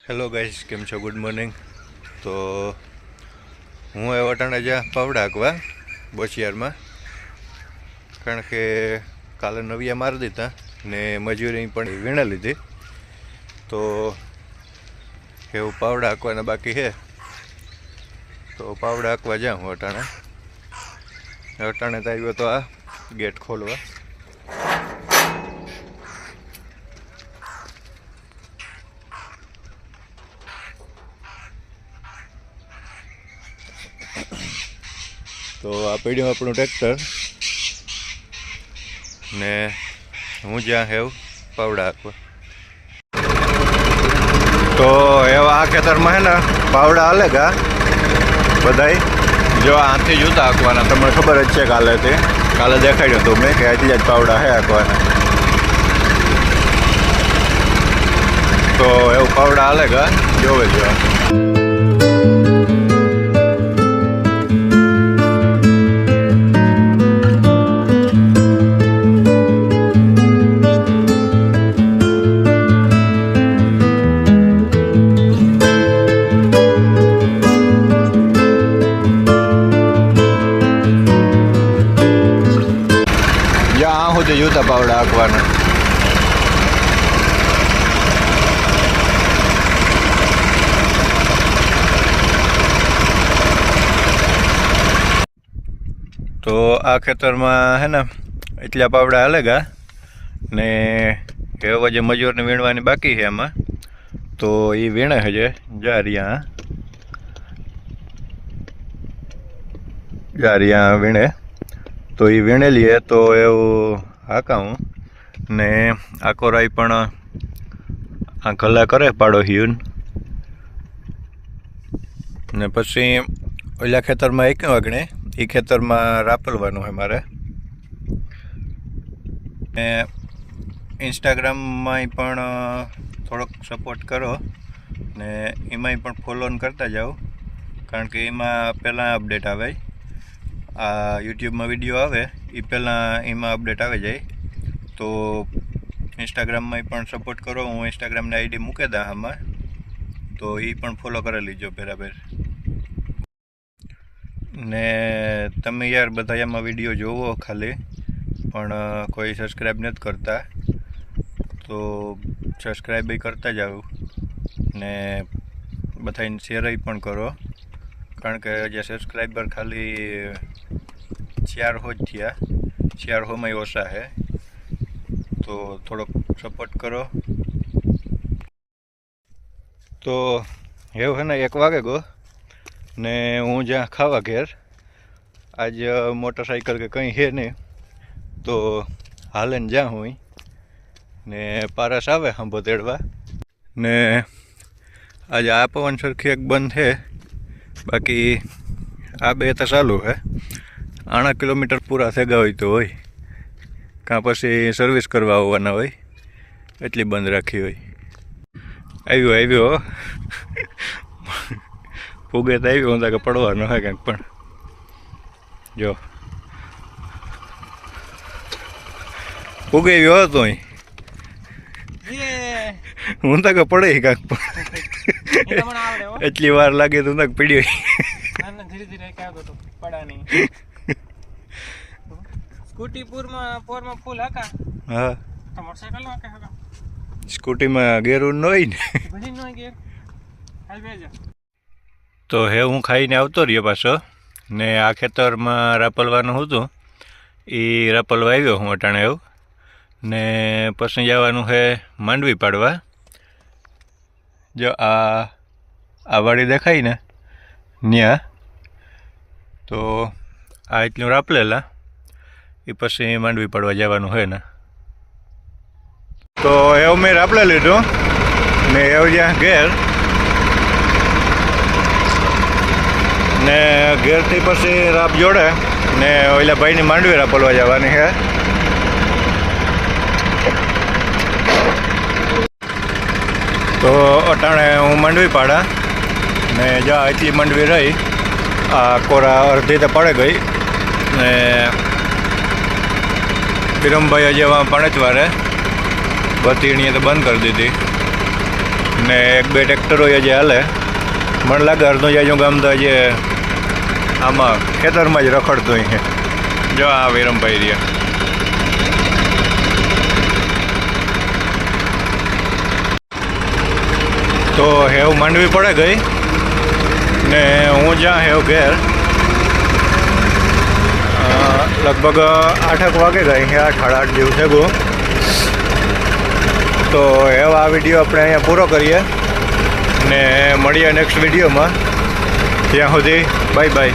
Hello guys, કેમ છો? Good morning. તો હું આવ્યો અટાણે જ્યાં પાવડા હાંકવા બોચિયારમાં, કારણ કે કાલે નવિયા મારી દીધા ને મજૂરી પણ વીણે લીધી. તો એવું પાવડા હાંકવાના બાકી છે. તો પાવડા હાંકવા જાઉં હું અટાણે તો આવ્યો તો આ ગેટ ખોલવા. તો આ પડ્યું આપણું ટ્રેક્ટર ને હું જ્યાં હેવ પાવડા હાંકવા. તો એવા આ ખેતરમાં હે ને પાવડા હાલે ગા બધાય. જો આથી જૂતા હાંકવાના, તમને ખબર જ છે કાલે દેખાડ્યું હતું મેં કે આટલી જ પાવડા હે હાંકવાના. તો એવું પાવડા હાલે ગા, જોવે જો. જૂતા પાવડા હાંકવાના. તો આ ખેતરમાં હે ને એટલા પાવડા હાલે ગા ને એવા જે મજૂરને વીણવાની બાકી છે એમાં, તો એ વીણે છે જા રહ્યા વીણે. તો એ વીણેલી હે તો એવું હાંકાવું ને આકોરાઈ પણ આ કલા કરે પાડો હિયુન ને પછી ઓલા ખેતરમાં એક વાગણે એ ખેતરમાં રાપલવાનું હોય મારે. ને ઇન્સ્ટાગ્રામમાં પણ થોડોક સપોર્ટ કરો ને એમાંય પણ ફોલો કરતા જાઓ, કારણ કે એમાં પહેલાં અપડેટ આવે. આ યુટ્યુબમાં વિડીયો આવે એ પહેલાં એમાં અપડેટ આવી જાય. તો ઇન્સ્ટાગ્રામમાં પણ સપોર્ટ કરો. હું ઇન્સ્ટાગ્રામની આઈડી મૂકી દઉં આમાં, તો એ પણ ફોલો કરી લીજો બરાબર. ને તમે યાર બધા એમાં વિડીયો જોવો ખાલી, પણ કોઈ સબસ્ક્રાઈબ નથી કરતા. તો સબસ્ક્રાઈબ કરતા જાઓ ને બધાને શેર પણ કરો, કારણ કે જે સબસ્ક્રાઈબર ખાલી 400 જ થયા, 400માં ઓછા છે. તો થોડોક સપોર્ટ કરો. તો એવું છે ને 1 વાગે ગો ને હું જ્યાં ખાવા ઘેર, આજ મોટરસાઇકલ કે કંઈ છે નહીં, તો હાલે ને જ્યાં હું ને પારસ આવે હંભો તેડવા. ને આજે આ પવન સરખી એક બંધ છે, બાકી આ બે તો ચાલુ છે. 8 કિલોમીટર પૂરા થઈ ગયા હોય તો હોય, કાં પછી સર્વિસ કરવા આવવાના હોય એટલી બંધ રાખી હોય. આવ્યો ફૂગે તો આવ્યો, હું કે પડવાનો હોય કંઈક, પણ જો ફૂગે આવ્યો હતો અહીં, હું તો કે પડે કાંક, પણ એટલી વાર લાગે તો તક પીડ્યો. સ્કૂટી પોરમાં ફૂલ હકા. હા, મોટરસાઇકલ માં કે હકા. સ્કૂટીમાં ગેરું ન હોય ને. ભલી ન ગેર હાલવે જા. તો હે હું ખાઈને આવતો રહ્યો પાછો ને આ ખેતરમાં રાપલવાનું હતું, એ રાપલવા આવ્યો હું અટાણે એવું. ને પછી જવાનું છે માંડવી પાડવા. જો આ વાડી દેખાય ને ત્યાં, તો આ એટલું રાપલેલા એ પછી માંડવી પાડવા જવાનું હોય ને. તો એવું મેં રાપલે લીધું ને એવું જ્યાં ઘેર ને ઘેરથી પછી રાપ જોડે ને ઓલા ભાઈની માંડવી રાપલવા જવાની છે. તો અટાણે હું માંડવી પાડા ને જ્યાં એટલી માંડવી રહી, આ કોરા અડધી તો પડે ગઈ ને વિરમભાઈ જેવા 5 વારે બતીણીએ તો બંધ કરી દીધી ને 1-2 ટ્રેક્ટરો જે હાલે. મને લાગે અડધું જાજો ગામ તો જે આમાં ખેતરમાં જ રખડતું છે. જો આ વિરમભાઈ રહ્યા. તો હેવ માંડવી પડે ગઈ ને હું જ્યાં હેવ ઘેર લગભગ 8 વાગે ગઈ છે. 8-8:30 જેવું છે ગો. તો હેવ આ વિડીયો આપણે અહીંયા પૂરો કરીએ ને મળીએ નેક્સ્ટ વિડીયોમાં. ત્યાં સુધી બાય બાય.